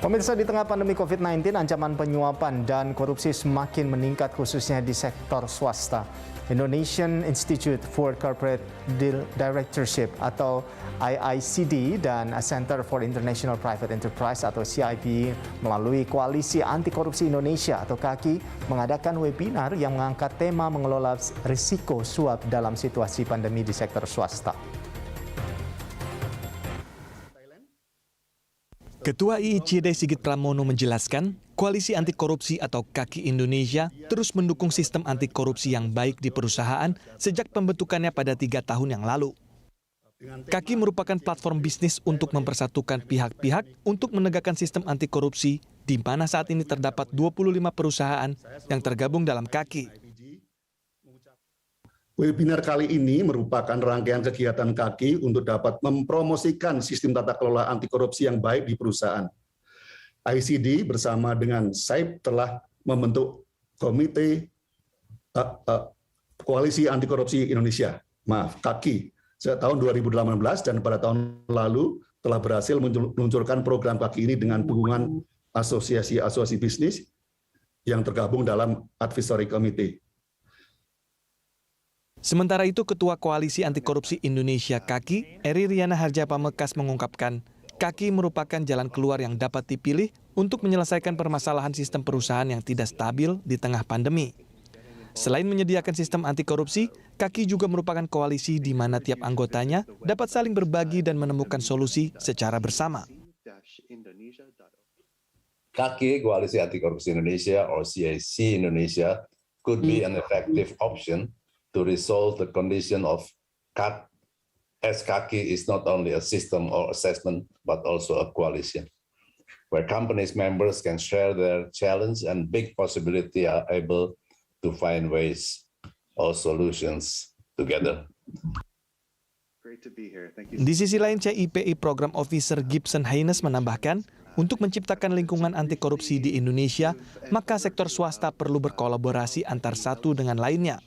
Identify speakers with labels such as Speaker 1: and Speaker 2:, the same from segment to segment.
Speaker 1: Pemirsa, di tengah pandemi COVID-19, ancaman penyuapan dan korupsi semakin meningkat khususnya di sektor swasta. Indonesian Institute for Corporate Directorship atau IICD dan Center for International Private Enterprise atau CIP melalui Koalisi Anti Korupsi Indonesia atau KAKI mengadakan webinar yang mengangkat tema mengelola risiko suap dalam situasi pandemi di sektor swasta.
Speaker 2: Ketua IICD Sigit Pramono menjelaskan, Koalisi Anti Korupsi atau KAKI Indonesia terus mendukung sistem anti korupsi yang baik di perusahaan sejak pembentukannya pada 3 tahun yang lalu. KAKI merupakan platform bisnis untuk mempersatukan pihak-pihak untuk menegakkan sistem anti korupsi, di mana saat ini terdapat 25 perusahaan yang tergabung dalam KAKI.
Speaker 3: Webinar kali ini merupakan rangkaian kegiatan KAKI untuk dapat mempromosikan sistem tata kelola anti korupsi yang baik di perusahaan. ICD bersama dengan SAIP telah membentuk Komite Koalisi Anti Korupsi Indonesia, KAKI, sejak tahun 2018 dan pada tahun lalu telah berhasil meluncurkan program KAKI ini dengan dukungan asosiasi bisnis yang tergabung dalam Advisory Committee.
Speaker 2: Sementara itu, Ketua Koalisi Anti Korupsi Indonesia KAKI, Eri Riana Harjapamekas mengungkapkan, KAKI merupakan jalan keluar yang dapat dipilih untuk menyelesaikan permasalahan sistem perusahaan yang tidak stabil di tengah pandemi. Selain menyediakan sistem anti korupsi, KAKI juga merupakan koalisi di mana tiap anggotanya dapat saling berbagi dan menemukan solusi secara bersama.
Speaker 4: KAKI, Koalisi Anti Korupsi Indonesia or CAC Indonesia, could be an effective option to resolve the condition of CAC, as KAKI is not only a system or assessment, but also a coalition, where companies' members can share their challenge and big possibility are able to find ways or solutions together.
Speaker 2: Di sisi lain, CIPI Program Officer Gibson Haynes menambahkan, untuk menciptakan lingkungan anti korupsi di Indonesia, maka sektor swasta perlu berkolaborasi antar satu dengan lainnya.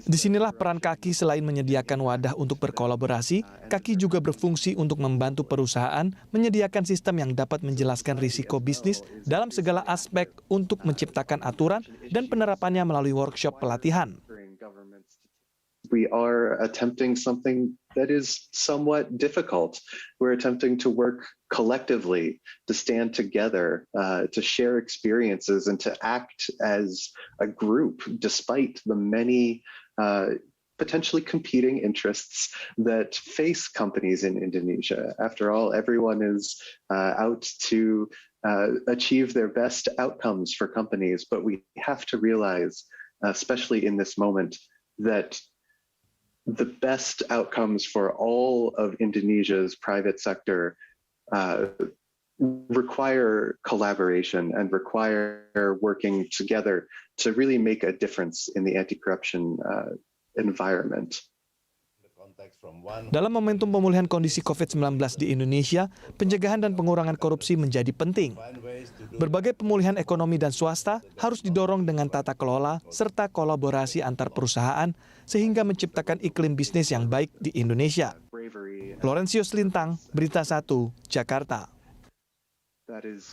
Speaker 2: Disinilah peran KAKI selain menyediakan wadah untuk berkolaborasi, KAKI juga berfungsi untuk membantu perusahaan menyediakan sistem yang dapat menjelaskan risiko bisnis dalam segala aspek untuk menciptakan aturan dan penerapannya melalui workshop pelatihan.
Speaker 5: We are attempting something that is somewhat difficult. We're attempting to work collectively, to stand together, to share experiences and to act as a group despite the many potentially competing interests that face companies in Indonesia. After all, everyone is out to achieve their best outcomes for companies, but we have to realize, especially in this moment, that the best outcomes for all of Indonesia's private sector require collaboration and require working together to really make a difference in the anti-corruption environment.
Speaker 2: Dalam momentum pemulihan kondisi COVID-19 di Indonesia, pencegahan dan pengurangan korupsi menjadi penting. Berbagai pemulihan ekonomi dan swasta harus didorong dengan tata kelola serta kolaborasi antar perusahaan sehingga menciptakan iklim bisnis yang baik di Indonesia. Laurencius Lintang, Berita 1, Jakarta.